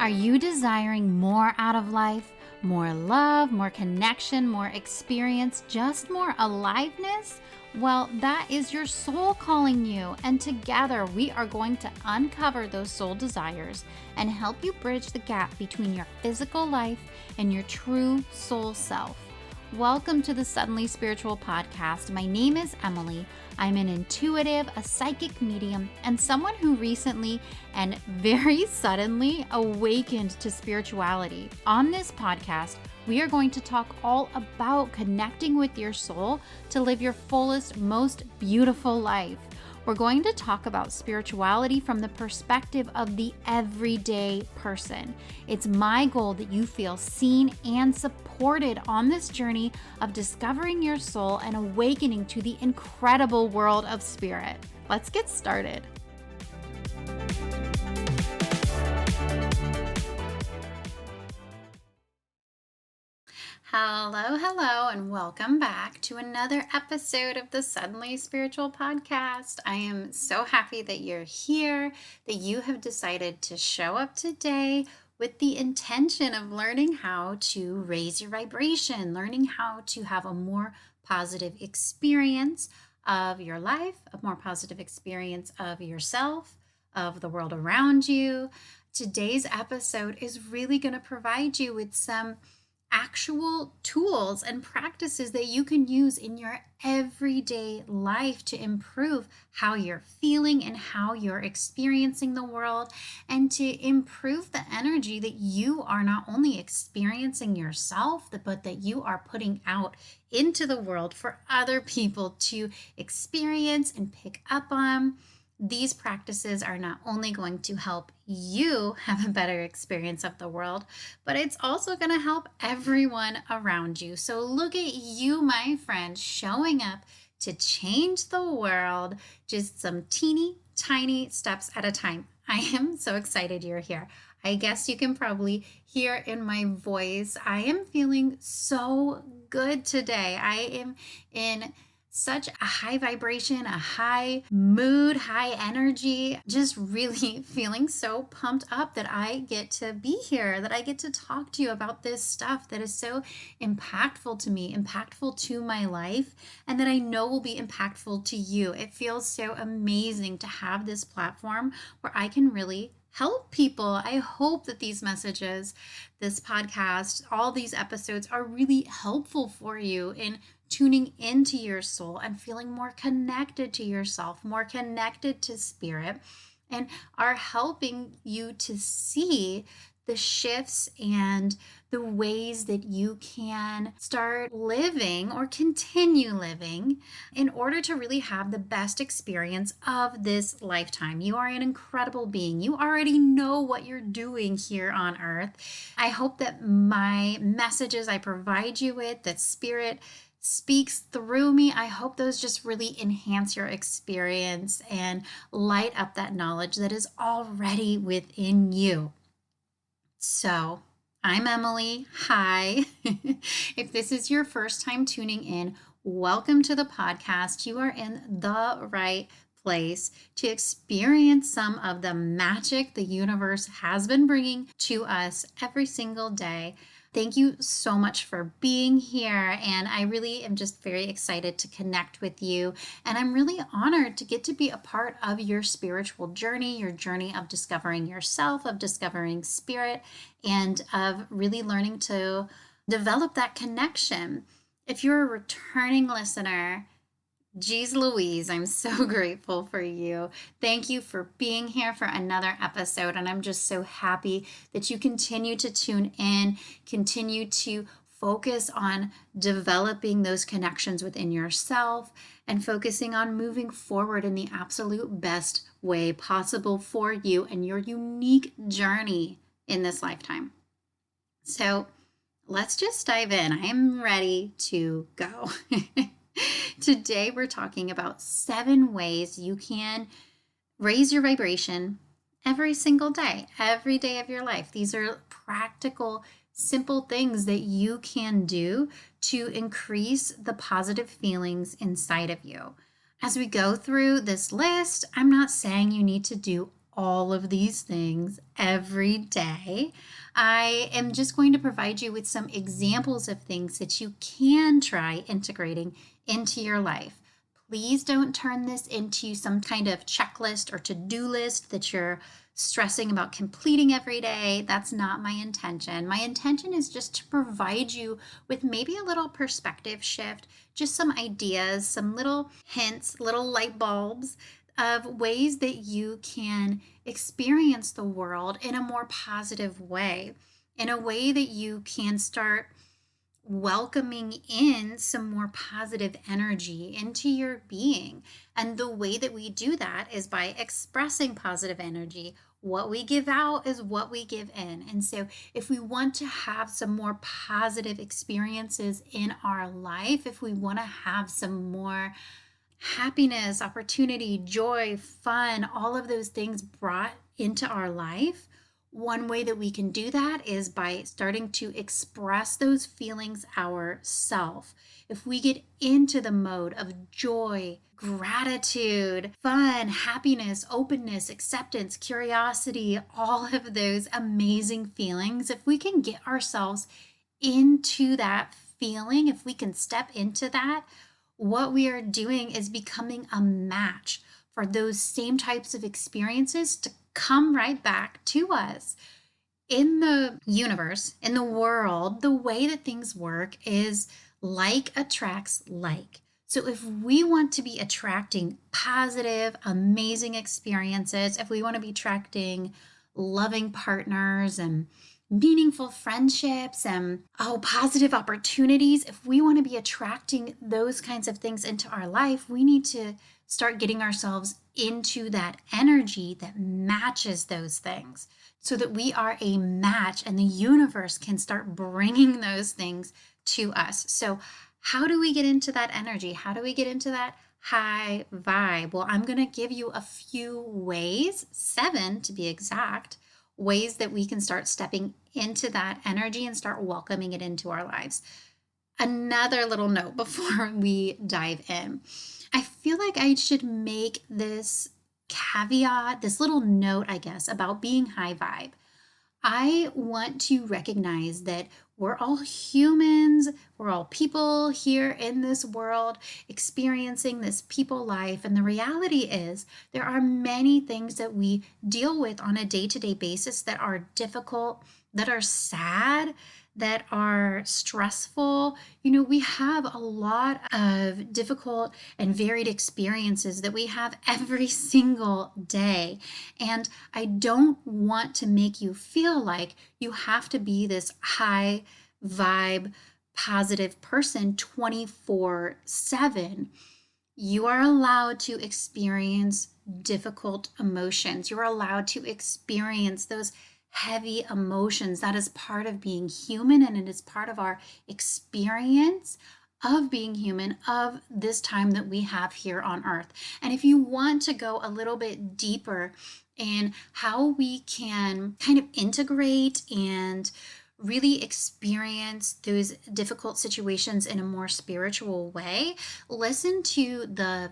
Are you desiring more out of life? More love, more connection, more experience, just more aliveness? Well, that is your soul calling you, and together we are going to uncover those soul desires and help you bridge the gap between your physical life and your true soul self. Welcome to the Suddenly Spiritual Podcast. My name is Emily. I'm an intuitive, a psychic medium, and someone who recently and very suddenly awakened to spirituality. On this podcast, we are going to talk all about connecting with your soul to live your fullest, most beautiful life. We're going to talk about spirituality from the perspective of the everyday person. It's my goal that you feel seen and supported on this journey of discovering your soul and awakening to the incredible world of spirit. Let's get started. Hello, and welcome back to another episode of the Suddenly Spiritual Podcast. I am so happy that you're here, that you have decided to show up today with the intention of learning how to raise your vibration, learning how to have a more positive experience of your life, a more positive experience of yourself, of the world around you. Today's episode is really going to provide you with some actual tools and practices that you can use in your everyday life to improve how you're feeling and how you're experiencing the world, and to improve the energy that you are not only experiencing yourself, but that you are putting out into the world for other people to experience and pick up on. These practices are not only going to help you have a better experience of the world, but it's also going to help everyone around you. So look at you, my friend, showing up to change the world, just some teeny tiny steps at a time. I am so excited you're here. I guess you can probably hear in my voice, I am feeling so good today. I am in such a high vibration, a high mood, high energy, just really feeling so pumped up that I get to be here, that I get to talk to you about this stuff that is so impactful to me, impactful to my life, and that I know will be impactful to you. It feels so amazing to have this platform where I can really help people. I hope that these messages, this podcast, all these episodes are really helpful for you in tuning into your soul and feeling more connected to yourself, more connected to spirit, and are helping you to see the shifts and the ways that you can start living or continue living in order to really have the best experience of this lifetime. You are an incredible being. You already know what you're doing here on earth. I hope that my messages I provide you with, that spirit speaks through me, I hope those just really enhance your experience and light up that knowledge that is already within you. So, I'm Emily. Hi. If this is your first time tuning in, welcome to the podcast. You are in the right place to experience some of the magic the universe has been bringing to us every single day. Thank you so much for being here, and I really am just very excited to connect with you, and I'm really honored to get to be a part of your spiritual journey, your journey of discovering yourself, of discovering spirit, and of really learning to develop that connection. If you're a returning listener, geez Louise, I'm so grateful for you. Thank you for being here for another episode. And I'm just so happy that you continue to tune in, continue to focus on developing those connections within yourself and focusing on moving forward in the absolute best way possible for you and your unique journey in this lifetime. So let's just dive in. I am ready to go. Today, we're talking about 7 ways you can raise your vibration every single day, every day of your life. These are practical, simple things that you can do to increase the positive feelings inside of you. As we go through this list, I'm not saying you need to do all of these things every day. I am just going to provide you with some examples of things that you can try integrating into your life. Please don't turn this into some kind of checklist or to-do list that you're stressing about completing every day. That's not my intention. My intention is just to provide you with maybe a little perspective shift, just some ideas, some little hints, little light bulbs of ways that you can experience the world in a more positive way, in a way that you can start welcoming in some more positive energy into your being. And the way that we do that is by expressing positive energy. What we give out is what we give in. And so, if we want to have some more positive experiences in our life, if we want to have some more happiness, opportunity, joy, fun, all of those things brought into our life, one way that we can do that is by starting to express those feelings ourselves. If we get into the mode of joy, gratitude, fun, happiness, openness, acceptance, curiosity, all of those amazing feelings, if we can get ourselves into that feeling, if we can step into that, what we are doing is becoming a match for those same types of experiences to come right back to us. In the universe, in the world, the way that things work is like attracts like. So if we want to be attracting positive, amazing experiences, if we want to be attracting loving partners and meaningful friendships and positive opportunities, if we want to be attracting those kinds of things into our life, we need to start getting ourselves into that energy that matches those things so that we are a match and the universe can start bringing those things to us. So how do we get into that energy? How do we get into that high vibe? Well, I'm going to give you a few ways, 7 to be exact, ways that we can start stepping into that energy and start welcoming it into our lives. Another little note before we dive in. I feel like I should make this caveat, this little note, I guess, about being high vibe. I want to recognize that we're all humans, we're all people here in this world experiencing this people life. And the reality is, there are many things that we deal with on a day-to-day basis that are difficult, that are sad, that are stressful. We have a lot of difficult and varied experiences that we have every single day. And I don't want to make you feel like you have to be this high vibe, positive person 24/7. You are allowed to experience difficult emotions. You're allowed to experience those heavy emotions. That is part of being human, and it is part of our experience of being human, of this time that we have here on earth. And if you want to go a little bit deeper in how we can kind of integrate and really experience those difficult situations in a more spiritual way, listen to the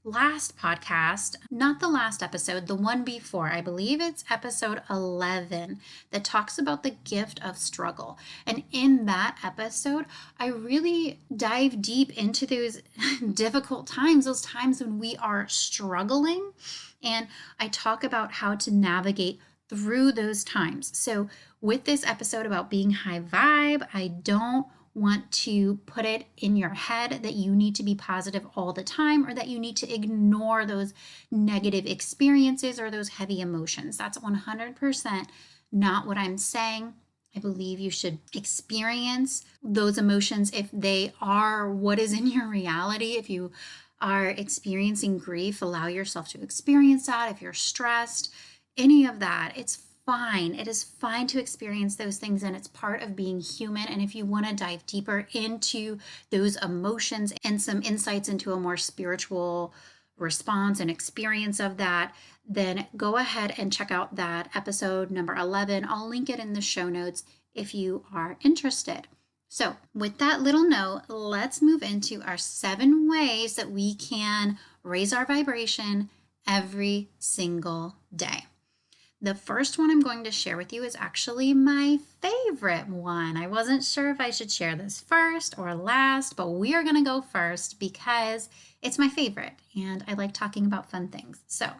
last podcast, not the last episode, the one before. I believe it's episode 11 that talks about the gift of struggle. And in that episode, I really dive deep into those difficult times, those times when we are struggling. And I talk about how to navigate through those times. So with this episode about being high vibe, I don't want to put it in your head that you need to be positive all the time or that you need to ignore those negative experiences or those heavy emotions. That's 100% not what I'm saying. I believe you should experience those emotions if they are what is in your reality. If you are experiencing grief, allow yourself to experience that. If you're stressed, any of that, it's fine. It is fine to experience those things, and it's part of being human. And if you want to dive deeper into those emotions and some insights into a more spiritual response and experience of that, then go ahead and check out that episode number 11. I'll link it in the show notes if you are interested. So with that little note, let's move into our 7 ways that we can raise our vibration every single day. The first one I'm going to share with you is actually my favorite one. I wasn't sure if I should share this first or last, but we are going to go first because it's my favorite and I like talking about fun things. So,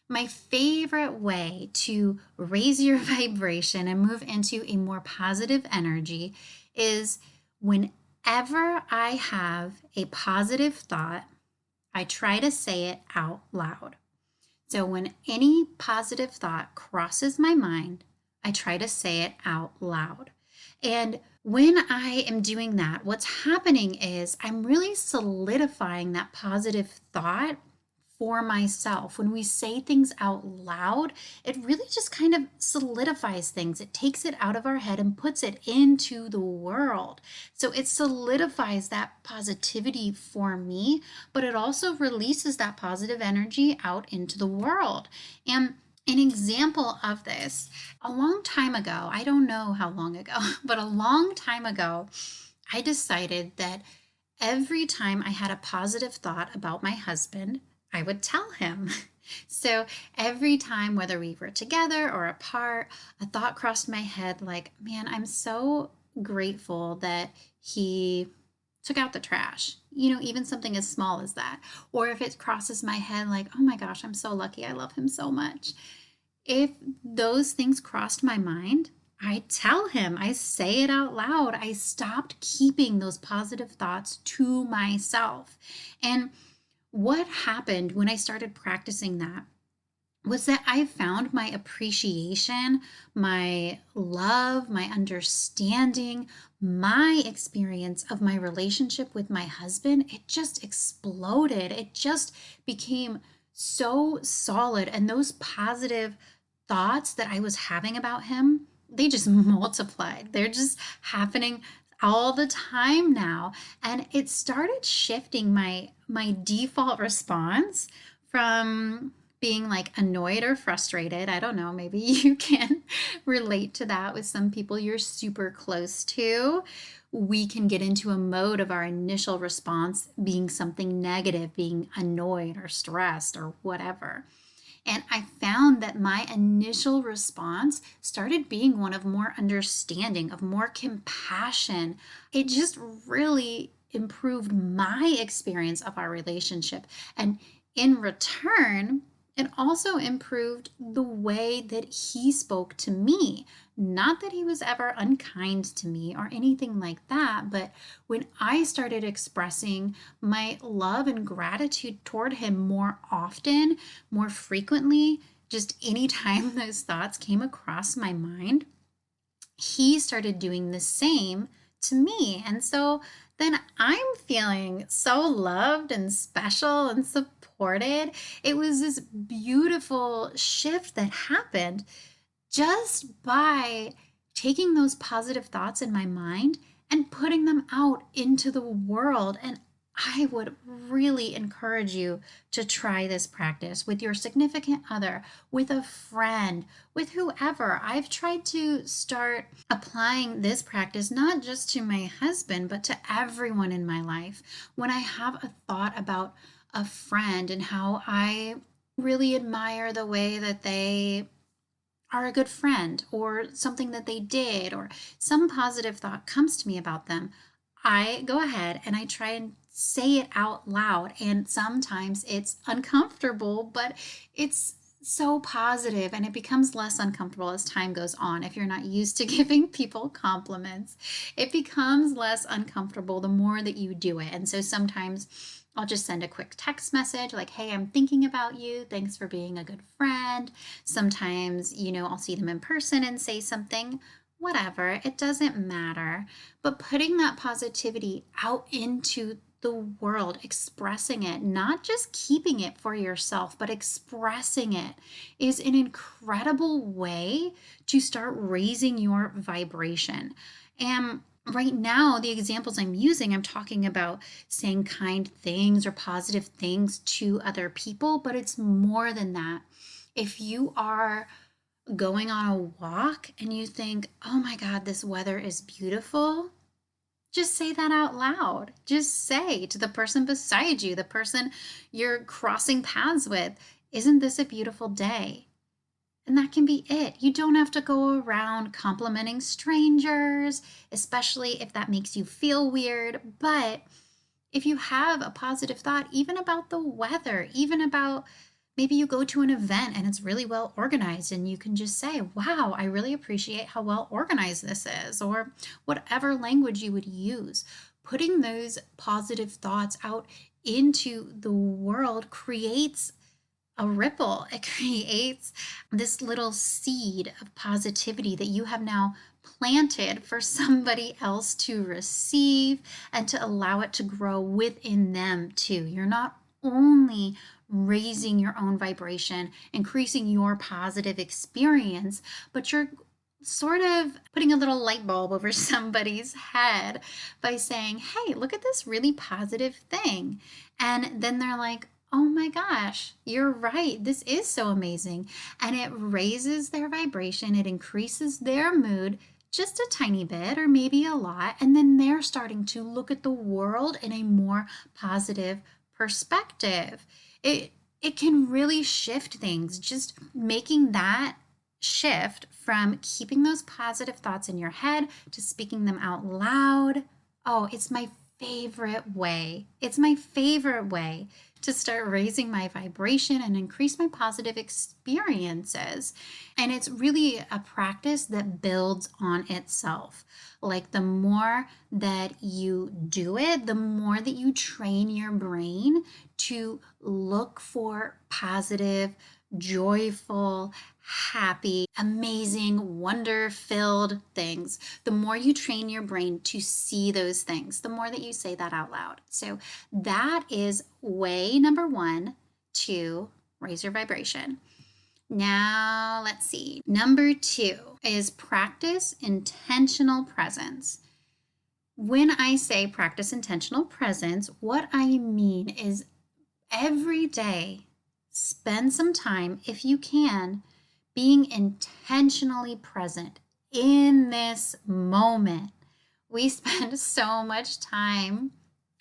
my favorite way to raise your vibration and move into a more positive energy is whenever I have a positive thought, I try to say it out loud. So when any positive thought crosses my mind, I try to say it out loud. And when I am doing that, what's happening is I'm really solidifying that positive thought for myself. When we say things out loud, it really just kind of solidifies things. It takes it out of our head and puts it into the world. So it solidifies that positivity for me, but it also releases that positive energy out into the world. And an example of this, a long time ago, I don't know how long ago, but a long time ago, I decided that every time I had a positive thought about my husband, I would tell him. So every time, whether we were together or apart, a thought crossed my head like, man, I'm so grateful that he took out the trash. Even something as small as that. Or if it crosses my head like, oh my gosh, I'm so lucky. I love him so much. If those things crossed my mind, I tell him, I say it out loud. I stopped keeping those positive thoughts to myself. And what happened when I started practicing that was that I found my appreciation, my love, my understanding, my experience of my relationship with my husband, it just exploded. It just became so solid. And those positive thoughts that I was having about him, they just multiplied. They're just happening all the time now. And it started shifting my default response from being like annoyed or frustrated. I don't know, maybe you can relate to that with some people you're super close to. We can get into a mode of our initial response being something negative, being annoyed or stressed or whatever. And I found that my initial response started being one of more understanding, of more compassion. It just really improved my experience of our relationship. And in return, it also improved the way that he spoke to me. Not that he was ever unkind to me or anything like that, but when I started expressing my love and gratitude toward him more often, more frequently, just anytime those thoughts came across my mind, he started doing the same to me. And so then I'm feeling so loved and special and supported. It was this beautiful shift that happened just by taking those positive thoughts in my mind and putting them out into the world. And I would really encourage you to try this practice with your significant other, with a friend, with whoever. I've tried to start applying this practice not just to my husband, but to everyone in my life. When I have a thought about a friend and how I really admire the way that they are a good friend or something that they did or some positive thought comes to me about them, I go ahead and I try and say it out loud. And sometimes it's uncomfortable, but it's so positive and it becomes less uncomfortable as time goes on. If you're not used to giving people compliments, it becomes less uncomfortable the more that you do it. And so sometimes I'll just send a quick text message like, hey, I'm thinking about you. Thanks for being a good friend. Sometimes, I'll see them in person and say something, whatever. It doesn't matter. But putting that positivity out into the world, expressing it, not just keeping it for yourself, but expressing it is an incredible way to start raising your vibration. And right now, the examples I'm using, I'm talking about saying kind things or positive things to other people, but it's more than that. If you are going on a walk and you think, oh my God, this weather is beautiful, just say that out loud. Just say to the person beside you, the person you're crossing paths with, isn't this a beautiful day? And that can be it. You don't have to go around complimenting strangers, especially if that makes you feel weird. But if you have a positive thought, even about the weather, even about maybe you go to an event and it's really well organized, and you can just say, wow, I really appreciate how well organized this is, or whatever language you would use. Putting those positive thoughts out into the world creates a ripple. It creates this little seed of positivity that you have now planted for somebody else to receive and to allow it to grow within them too. You're not only raising your own vibration, increasing your positive experience, but you're sort of putting a little light bulb over somebody's head by saying, hey, look at this really positive thing. And then they're like, oh my gosh, you're right. This is so amazing. And it raises their vibration, it increases their mood just a tiny bit or maybe a lot. And then they're starting to look at the world in a more positive perspective. It can really shift things, just making that shift from keeping those positive thoughts in your head to speaking them out loud. Oh, it's my favorite way. It's my favorite way to start raising my vibration and increase my positive experiences. And it's really a practice that builds on itself. Like the more that you do it, the more that you train your brain to look for positive, joyful, happy, amazing, wonder filled things. The more you train your brain to see those things, the more that you say that out loud. So, that is way number one to raise your vibration. Now, let's see. Number two is practice intentional presence. When I say practice intentional presence, what I mean is every day, spend some time, if you can, being intentionally present in this moment. We spend so much time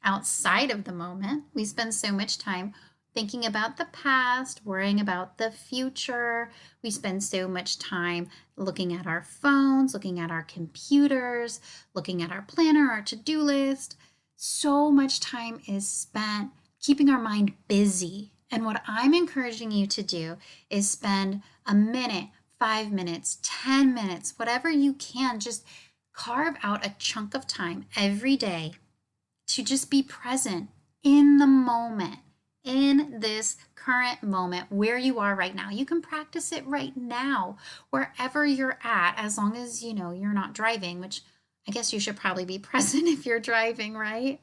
outside of the moment. We spend so much time thinking about the past, worrying about the future. We spend so much time looking at our phones, looking at our computers, looking at our planner, our to-do list. So much time is spent keeping our mind busy. And what I'm encouraging you to do is spend a minute, 5 minutes, 10 minutes, whatever you can, just carve out a chunk of time every day to just be present in the moment, in this current moment where you are right now. You can practice it right now, wherever you're at, as long as you know you're not driving, which I guess you should probably be present if you're driving, right?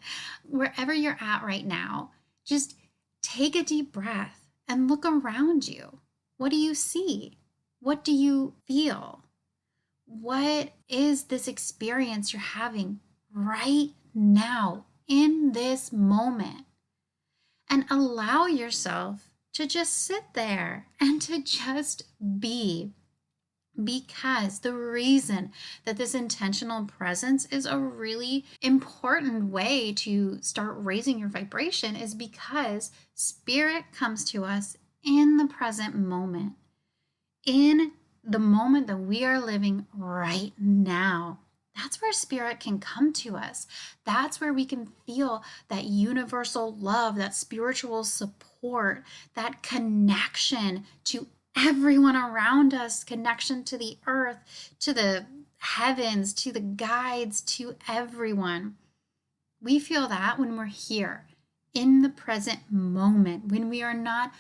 Wherever you're at right now, just take a deep breath and look around you. What do you see? What do you feel? What is this experience you're having right now in this moment? And allow yourself to just sit there and to just be. Because the reason that this intentional presence is a really important way to start raising your vibration is because spirit comes to us in the present moment, in the moment that we are living right now. That's where spirit can come to us. That's where we can feel that universal love, that spiritual support, that connection to everyone around us, connection to the earth, to the heavens, to the guides, to everyone. We feel that when we're here in the present moment, when we are not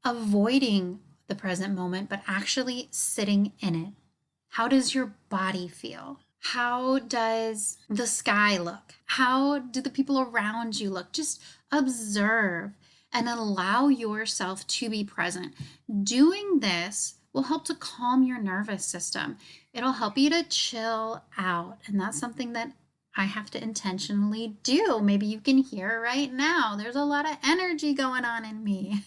avoiding the present moment, but actually sitting in it. How does your body feel? How does the sky look? How do the people around you look? Just observe and allow yourself to be present. Doing this will help to calm your nervous system. It'll help you to chill out. And that's something that I have to intentionally do. Maybe you can hear right now. There's a lot of energy going on in me.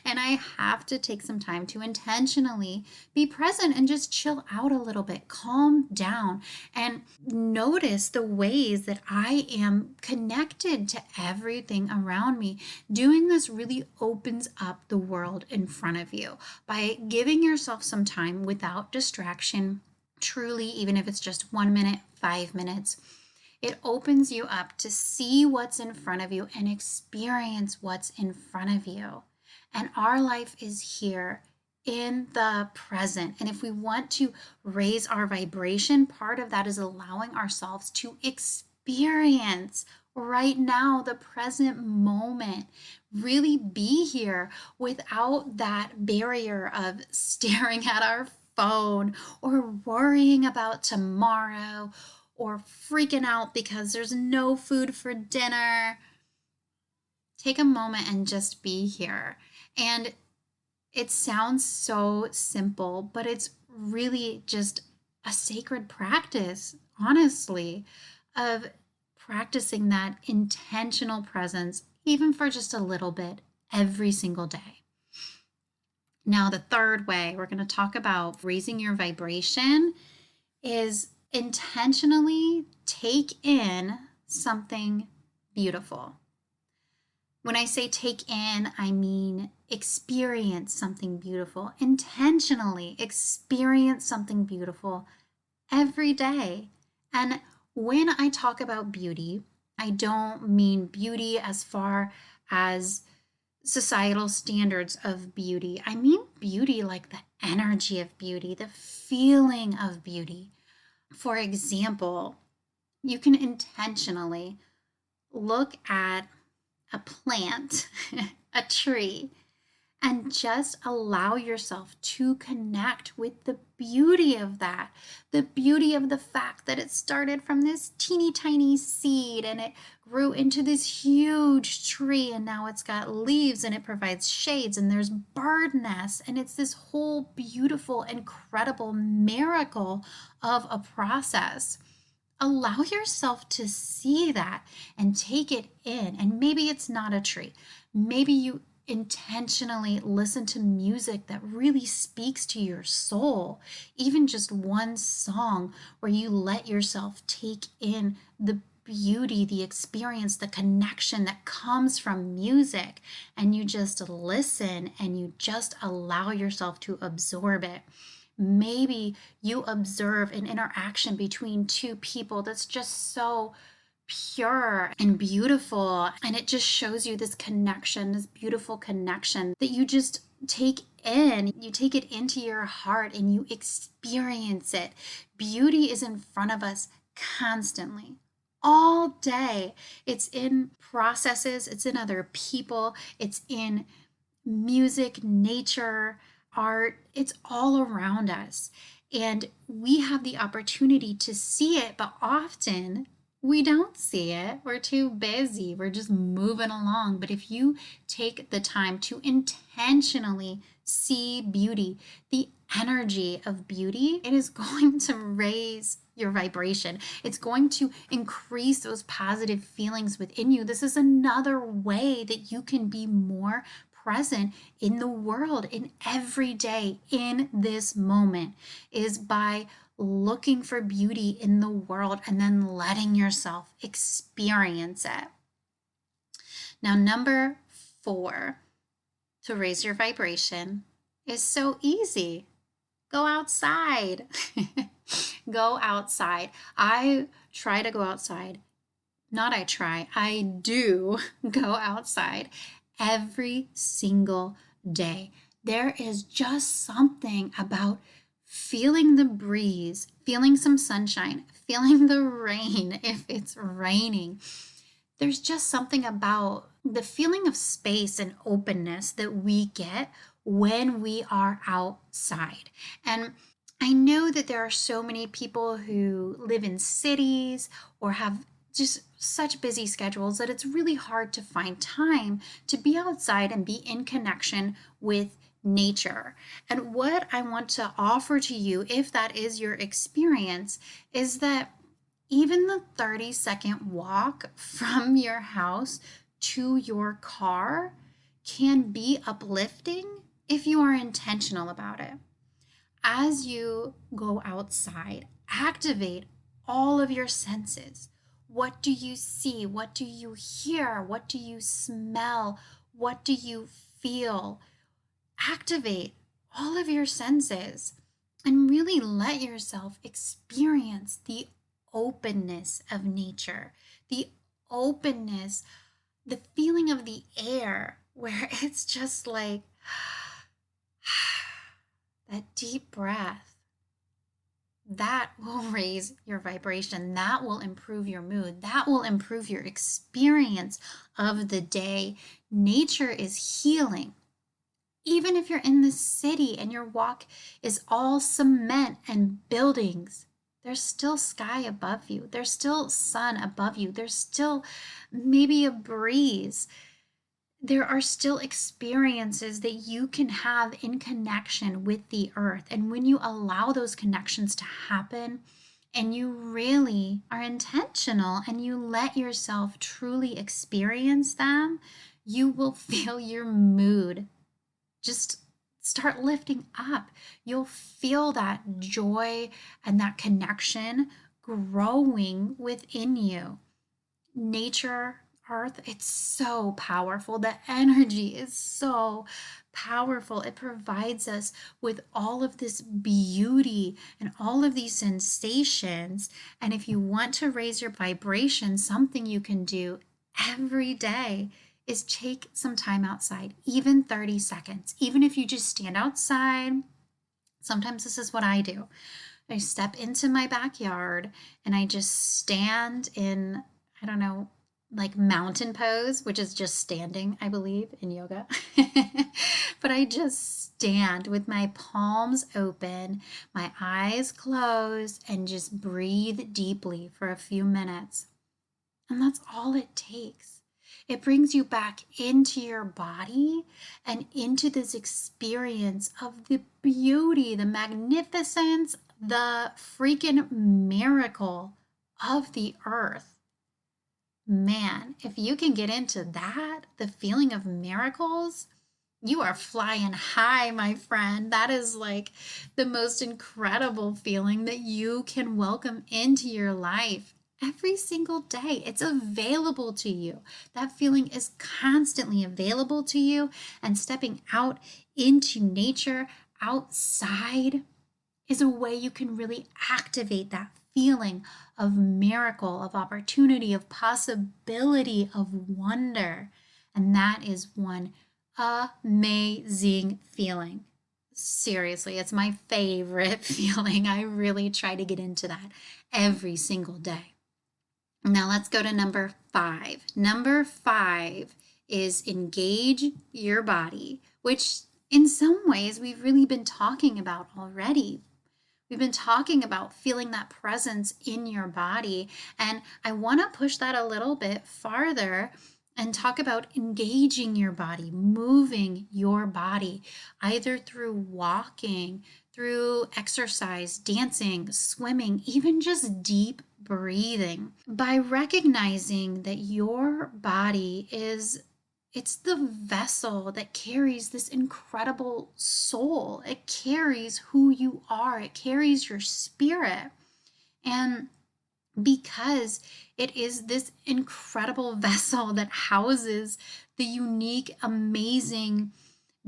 And I have to take some time to intentionally be present and just chill out a little bit, calm down, and notice the ways that I am connected to everything around me. Doing this really opens up the world in front of you by giving yourself some time without distraction. Truly, even if it's just 1 minute, 5 minutes, it opens you up to see what's in front of you and experience what's in front of you. And our life is here in the present. And if we want to raise our vibration, part of that is allowing ourselves to experience right now, the present moment. Really be here without that barrier of staring at our phone or worrying about tomorrow or freaking out because there's no food for dinner. Take a moment and just be here. And it sounds so simple, but it's really just a sacred practice, honestly, of practicing that intentional presence, even for just a little bit every single day. Now, the third way we're going to talk about raising your vibration is intentionally take in something beautiful. When I say take in, I mean experience something beautiful. Intentionally experience something beautiful every day. And when I talk about beauty, I don't mean beauty as far as societal standards of beauty. I mean beauty like the energy of beauty, the feeling of beauty. For example, you can intentionally look at a plant, a tree, and just allow yourself to connect with the beauty of that. The beauty of the fact that it started from this teeny tiny seed and it grew into this huge tree, and now it's got leaves and it provides shades and there's bird nests, and it's this whole beautiful, incredible miracle of a process. Allow yourself to see that and take it in. And maybe it's not a tree. Maybe you intentionally listen to music that really speaks to your soul, even just one song where you let yourself take in the beauty, the experience, the connection that comes from music, and you just listen and you just allow yourself to absorb it. Maybe you observe an interaction between two people that's just so pure and beautiful, and it just shows you this connection, this beautiful connection that you just take in. You take it into your heart and you experience it. Beauty is in front of us constantly, all day. It's in processes, it's in other people, it's in music, nature, art. It's all around us. And we have the opportunity to see it, but often we don't see it. We're too busy. We're just moving along. But if you take the time to intentionally see beauty, the energy of beauty, it is going to raise your vibration. It's going to increase those positive feelings within you. This is another way that you can be more present in the world, in every day, in this moment, is by looking for beauty in the world and then letting yourself experience it. Now, number 4 to raise your vibration is so easy. Go outside. Go outside. I try to go outside. I do go outside every single day. There is just something about feeling the breeze, feeling some sunshine, feeling the rain if it's raining. There's just something about the feeling of space and openness that we get when we are outside. And I know that there are so many people who live in cities or have just such busy schedules that it's really hard to find time to be outside and be in connection with nature. And what I want to offer to you, if that is your experience, is that Even the 30-second walk from your house to your car can be uplifting if you are intentional about it. As you go outside, activate all of your senses. What do you see? What do you hear? What do you smell? What do you feel? Activate all of your senses and really let yourself experience the openness of nature, the openness, the feeling of the air, where it's just like that deep breath. That will raise your vibration. That will improve your mood. That will improve your experience of the day. Nature is healing. Even if you're in the city and your walk is all cement and buildings, there's still sky above you. There's still sun above you. There's still maybe a breeze. There are still experiences that you can have in connection with the earth. And when you allow those connections to happen and you really are intentional and you let yourself truly experience them, you will feel your mood just start lifting up. You'll feel that joy and that connection growing within you. Nature, earth, it's so powerful. The energy is so powerful. It provides us with all of this beauty and all of these sensations. And if you want to raise your vibration, something you can do every day is take some time outside, even 30 seconds. Even if you just stand outside, sometimes this is what I do. I step into my backyard and I just stand in, I don't know, like mountain pose, which is just standing, I believe, in yoga. But I just stand with my palms open, my eyes closed, and just breathe deeply for a few minutes. And that's all it takes. It brings you back into your body and into this experience of the beauty, the magnificence, the freaking miracle of the earth. Man, if you can get into that, the feeling of miracles, you are flying high, my friend. That is like the most incredible feeling that you can welcome into your life every single day. It's available to you. That feeling is constantly available to you. And stepping out into nature, outside, is a way you can really activate that feeling of miracle, of opportunity, of possibility, of wonder. And that is one amazing feeling. Seriously, it's my favorite feeling. I really try to get into that every single day. Now let's go to number 5. Number 5 is engage your body, which in some ways we've really been talking about already. We've been talking about feeling that presence in your body, and I want to push that a little bit farther and talk about engaging your body, moving your body, either through walking, through exercise, dancing, swimming, even just deep breathing. By recognizing that your body it's the vessel that carries this incredible soul. It carries who you are. It carries your spirit. And because it is this incredible vessel that houses the unique, amazing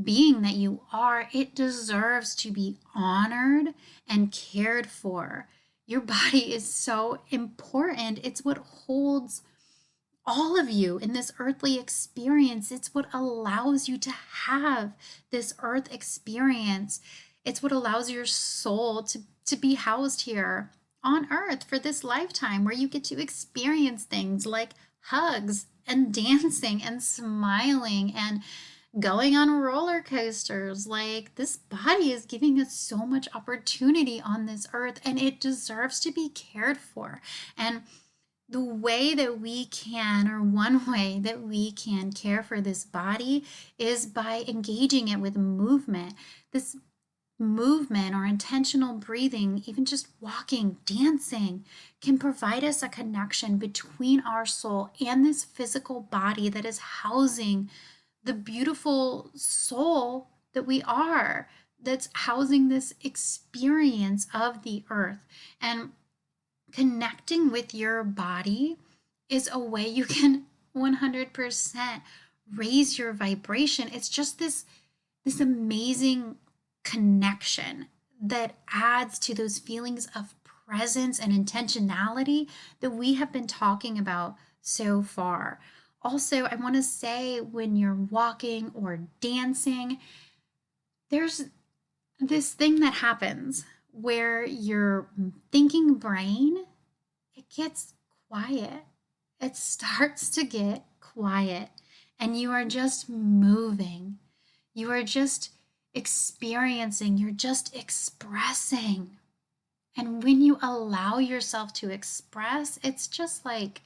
being that you are, it deserves to be honored and cared for. Your body is so important. It's what holds all of you in this earthly experience. It's what allows you to have this earth experience. It's what allows your soul to be housed here on earth for this lifetime, where you get to experience things like hugs and dancing and smiling and going on roller coasters. Like, this body is giving us so much opportunity on this earth, and it deserves to be cared for. And the way that we can, or one way that we can care for this body, is by engaging it with movement. This movement or intentional breathing, even just walking, dancing, can provide us a connection between our soul and this physical body that is housing the beautiful soul that we are, that's housing this experience of the earth. And connecting with your body is a way you can 100% raise your vibration. It's just this amazing connection that adds to those feelings of presence and intentionality that we have been talking about so far. Also, I want to say when you're walking or dancing, there's this thing that happens where your thinking brain, it gets quiet. It starts to get quiet, and you are just moving. You are just experiencing, you're just expressing. And when you allow yourself to express, it's just like,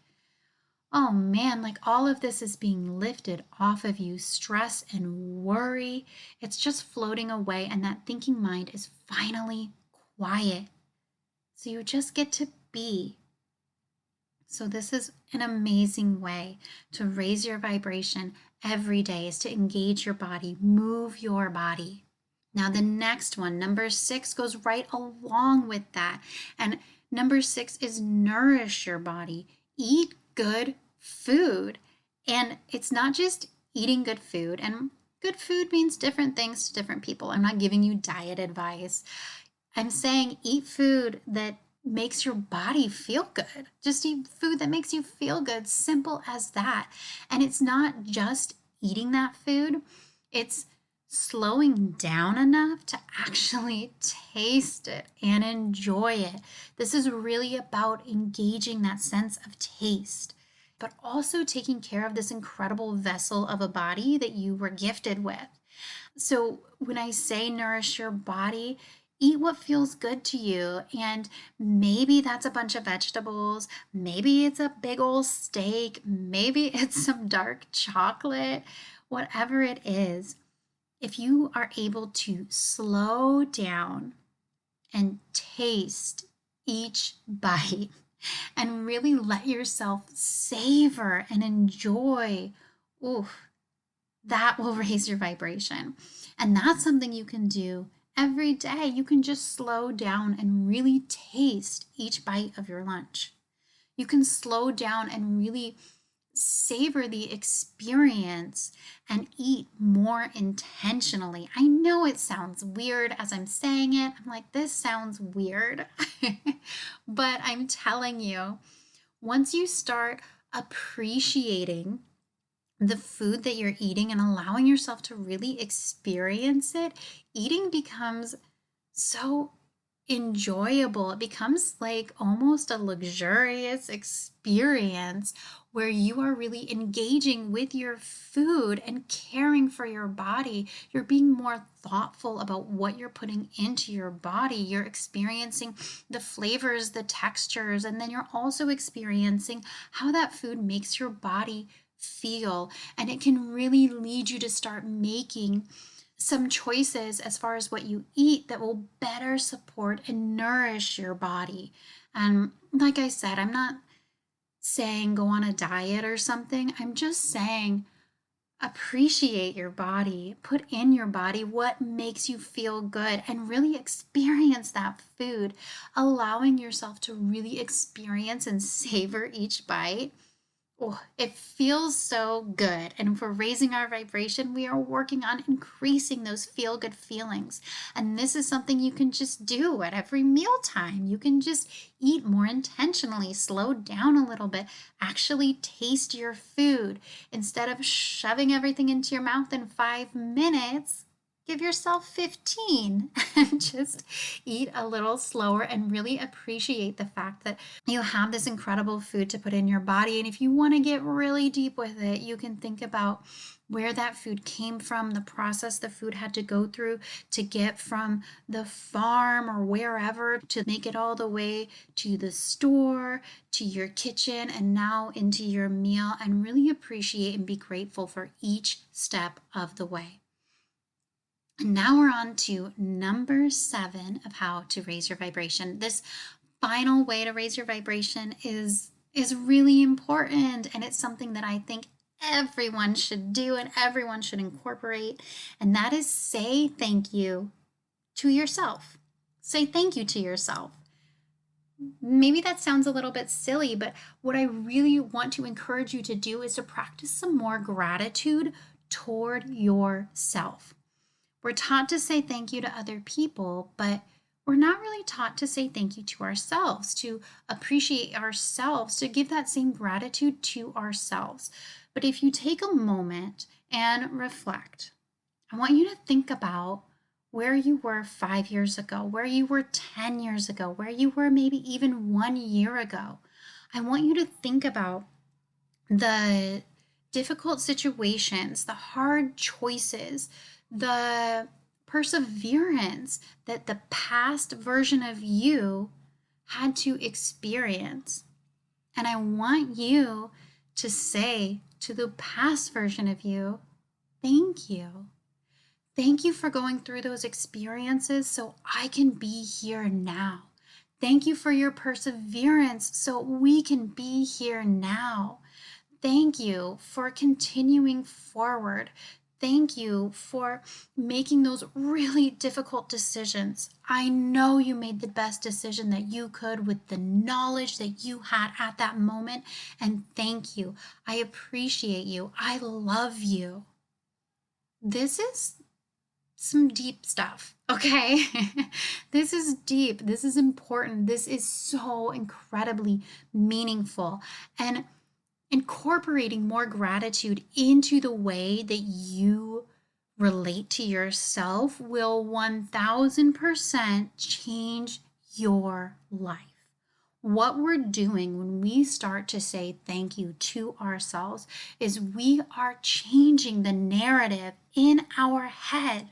oh man, like all of this is being lifted off of you. Stress and worry, it's just floating away, and that thinking mind is finally quiet. So you just get to be. So this is an amazing way to raise your vibration every day, is to engage your body, move your body. Now the next one, number 6, goes right along with that. And number 6 is nourish your body. Eat good food. And it's not just eating good food. And good food means different things to different people. I'm not giving you diet advice. I'm saying eat food that makes your body feel good. Just eat food that makes you feel good. Simple as that. And it's not just eating that food, it's slowing down enough to actually taste it and enjoy it. This is really about engaging that sense of taste, but also taking care of this incredible vessel of a body that you were gifted with. So when I say nourish your body, eat what feels good to you. And maybe that's a bunch of vegetables. Maybe it's a big old steak. Maybe it's some dark chocolate. Whatever it is, if you are able to slow down and taste each bite and really let yourself savor and enjoy, ooh, that will raise your vibration. And that's something you can do every day. You can just slow down and really taste each bite of your lunch. You can slow down and really savor the experience and eat more intentionally. I know it sounds weird as I'm saying it. I'm like, this sounds weird. But I'm telling you, once you start appreciating the food that you're eating and allowing yourself to really experience it, eating becomes so enjoyable. It becomes like almost a luxurious experience where you are really engaging with your food and caring for your body. You're being more thoughtful about what you're putting into your body. You're experiencing the flavors, the textures, and then you're also experiencing how that food makes your body feel. And it can really lead you to start making some choices as far as what you eat that will better support and nourish your body. And like I said, I'm not saying go on a diet or something. I'm just saying appreciate your body, put in your body what makes you feel good, and really experience that food, allowing yourself to really experience and savor each bite. Oh, it feels so good. And for raising our vibration, we are working on increasing those feel good feelings. And this is something you can just do at every mealtime. You can just eat more intentionally, slow down a little bit, actually taste your food. Instead of shoving everything into your mouth in 5 minutes, give yourself 15 and just eat a little slower and really appreciate the fact that you have this incredible food to put in your body. And if you want to get really deep with it, you can think about where that food came from, the process the food had to go through to get from the farm or wherever to make it all the way to the store, to your kitchen, and now into your meal, and really appreciate and be grateful for each step of the way. And now we're on to number 7 of how to raise your vibration. This final way to raise your vibration is really important, and it's something that I think everyone should do and everyone should incorporate, and that is say thank you to yourself. Say thank you to yourself. Maybe that sounds a little bit silly, but what I really want to encourage you to do is to practice some more gratitude toward yourself. We're taught to say thank you to other people, but we're not really taught to say thank you to ourselves, to appreciate ourselves, to give that same gratitude to ourselves. But if you take a moment and reflect, I want you to think about where you were 5 years ago, where you were 10 years ago, where you were maybe even 1 year ago. I want you to think about the difficult situations, the hard choices, the perseverance that the past version of you had to experience. And I want you to say to the past version of you, thank you. Thank you for going through those experiences so I can be here now. Thank you for your perseverance so we can be here now. Thank you for continuing forward. Thank you for making those really difficult decisions. I know you made the best decision that you could with the knowledge that you had at that moment. And thank you. I appreciate you. I love you. This is some deep stuff, okay? This is deep. This is important. This is so incredibly meaningful. And incorporating more gratitude into the way that you relate to yourself will 1000% change your life. What we're doing when we start to say thank you to ourselves is we are changing the narrative in our head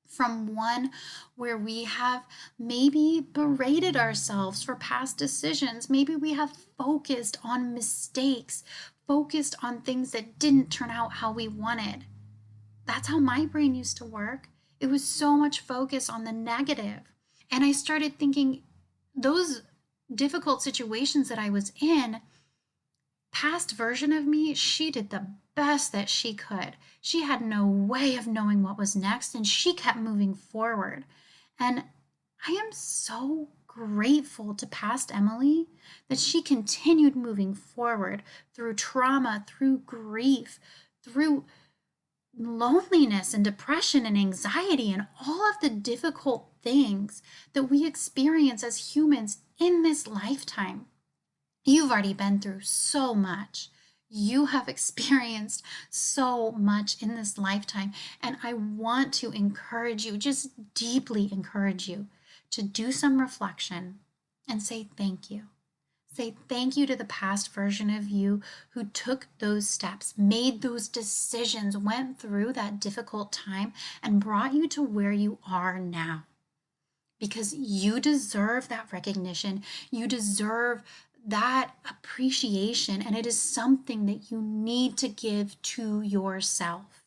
from one where we have maybe berated ourselves for past decisions. Maybe we have focused on mistakes, focused on things that didn't turn out how we wanted. That's how my brain used to work. It was so much focus on the negative. And I started thinking those difficult situations that I was in, past version of me, she did the best that she could. She had no way of knowing what was next, and she kept moving forward. And I am so grateful to past Emily that she continued moving forward through trauma, through grief, through loneliness and depression and anxiety and all of the difficult things that we experience as humans in this lifetime. You've already been through so much. You have experienced so much in this lifetime. And I want to encourage you, just deeply encourage you, to do some reflection and say thank you. Say thank you to the past version of you who took those steps, made those decisions, went through that difficult time, and brought you to where you are now. Because you deserve that recognition. You deserve that appreciation, and it is something that you need to give to yourself.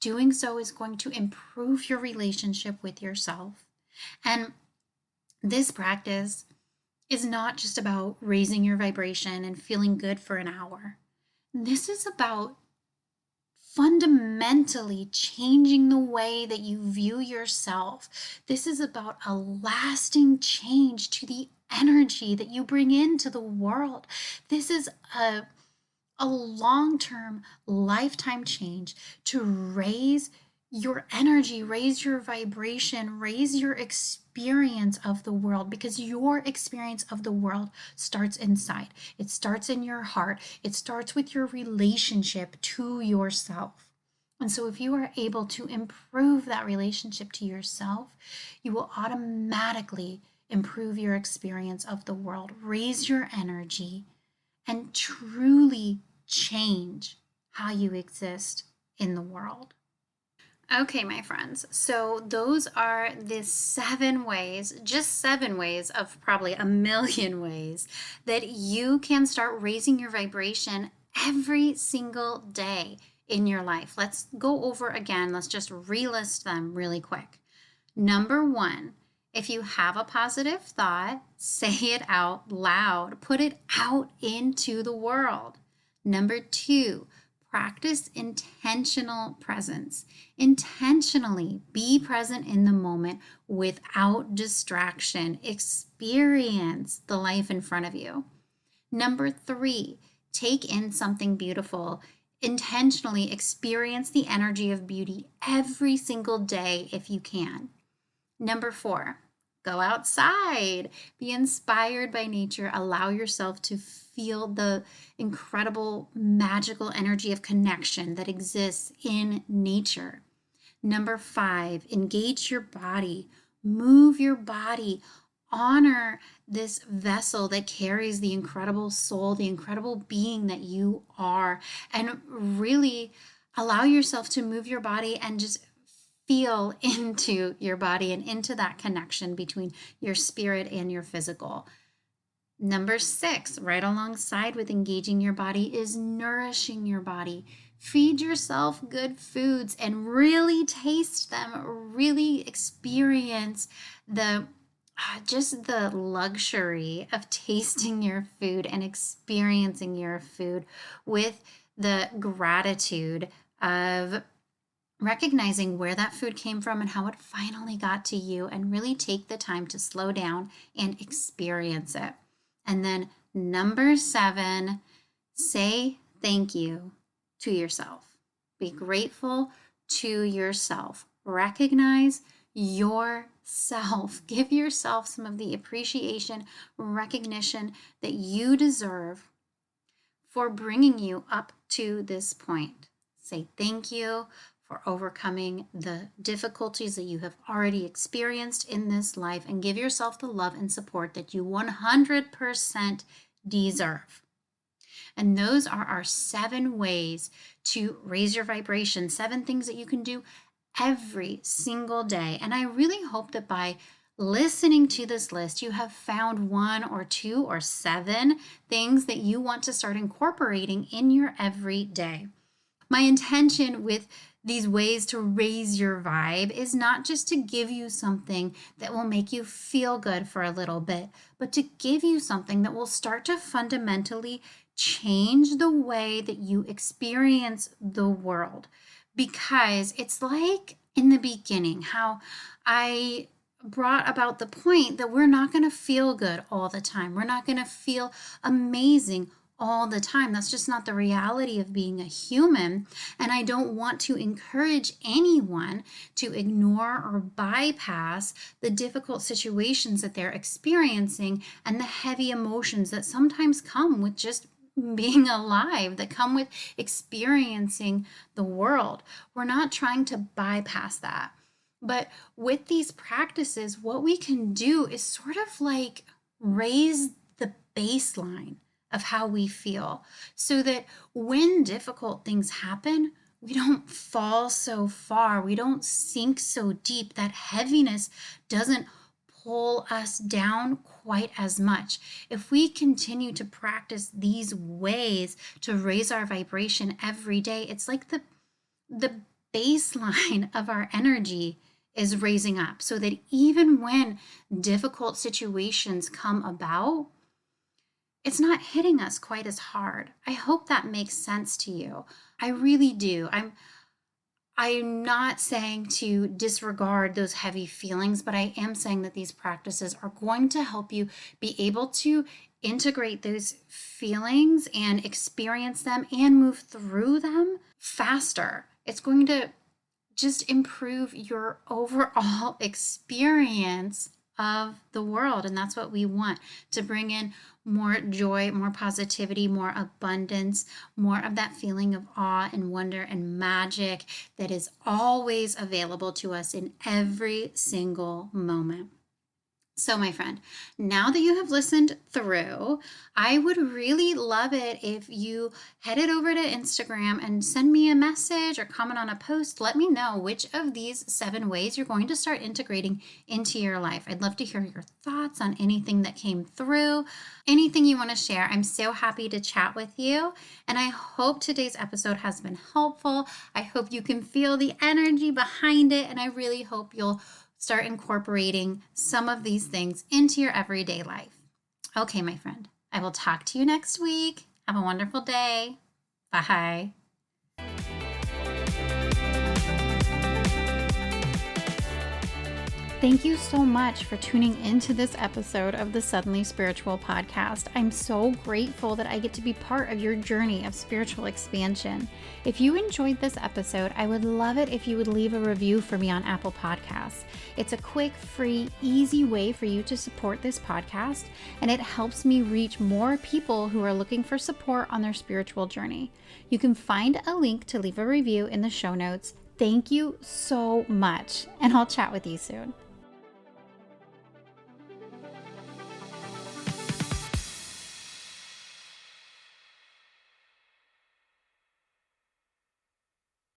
Doing so is going to improve your relationship with yourself. And this practice is not just about raising your vibration and feeling good for an hour. This is about fundamentally changing the way that you view yourself. This is about a lasting change to the energy that you bring into the world. This is a long-term, lifetime change to raise your energy, raise your vibration, raise your experience of the world, because your experience of the world starts inside. It starts in your heart. It starts with your relationship to yourself. And so if you are able to improve that relationship to yourself, you will automatically improve your experience of the world, raise your energy, and truly change how you exist in the world. Okay, my friends, so those are the 7 ways, just 7 ways of probably a million ways that you can start raising your vibration every single day. in your life. Let's go over again. Let's just relist them really quick. Number one, if you have a positive thought, say it out loud. Put it out into the world. Number two, practice intentional presence. Intentionally be present in the moment without distraction. Experience the life in front of you. Number three, take in something beautiful. Intentionally experience the energy of beauty every single day if you can. Number four, go outside. Be inspired by nature. Allow yourself to feel the incredible magical energy of connection that exists in nature. Number five, engage your body. Move your body. Honor this vessel that carries the incredible soul, the incredible being that you are, and really allow yourself to move your body and just feel into your body and into that connection between your spirit and your physical. Number six, right alongside with engaging your body, is nourishing your body. Feed yourself good foods and really taste them, really experience the just the luxury of tasting your food and experiencing your food with the gratitude of recognizing where that food came from and how it finally got to you, and really take the time to slow down and experience it. And then number seven, say thank you to yourself. Be grateful to yourself. Recognize yourself. Give yourself some of the appreciation, recognition that you deserve for bringing you up to this point. Say thank you for overcoming the difficulties that you have already experienced in this life, and give yourself the love and support that you 100% deserve. And those are our 7 ways to raise your vibration, 7 things that you can do every single day. And I really hope that by listening to this list, you have found 1 or 2 or 7 things that you want to start incorporating in your everyday. My intention with these ways to raise your vibe is not just to give you something that will make you feel good for a little bit, but to give you something that will start to fundamentally change the way that you experience the world. Because it's like in the beginning, how I brought about the point that we're not going to feel good all the time. We're not going to feel amazing all the time. That's just not the reality of being a human. And I don't want to encourage anyone to ignore or bypass the difficult situations that they're experiencing and the heavy emotions that sometimes come with just being alive, that come with experiencing the world. We're not trying to bypass that. But with these practices, what we can do is sort of like raise the baseline of how we feel, so that when difficult things happen, we don't fall so far, we don't sink so deep, that heaviness doesn't pull us down quite as much. If we continue to practice these ways to raise our vibration every day, it's like the baseline of our energy is raising up, so that even when difficult situations come about, it's not hitting us quite as hard. I hope that makes sense to you. I really do. I'm not saying to disregard those heavy feelings, but I am saying that these practices are going to help you be able to integrate those feelings and experience them and move through them faster. It's going to just improve your overall experience of the world. And that's what we want, to bring in more joy, more positivity, more abundance, more of that feeling of awe and wonder and magic that is always available to us in every single moment. So, my friend, now that you have listened through, I would really love it if you headed over to Instagram and send me a message or comment on a post. Let me know which of these 7 ways you're going to start integrating into your life. I'd love to hear your thoughts on anything that came through, anything you want to share. I'm so happy to chat with you. And I hope today's episode has been helpful. I hope you can feel the energy behind it. And I really hope you'll start incorporating some of these things into your everyday life. Okay, my friend, I will talk to you next week. Have a wonderful day. Bye. Thank you so much for tuning into this episode of the Suddenly Spiritual podcast. I'm so grateful that I get to be part of your journey of spiritual expansion. If you enjoyed this episode, I would love it if you would leave a review for me on Apple Podcasts. It's a quick, free, easy way for you to support this podcast, and it helps me reach more people who are looking for support on their spiritual journey. You can find a link to leave a review in the show notes. Thank you so much, and I'll chat with you soon.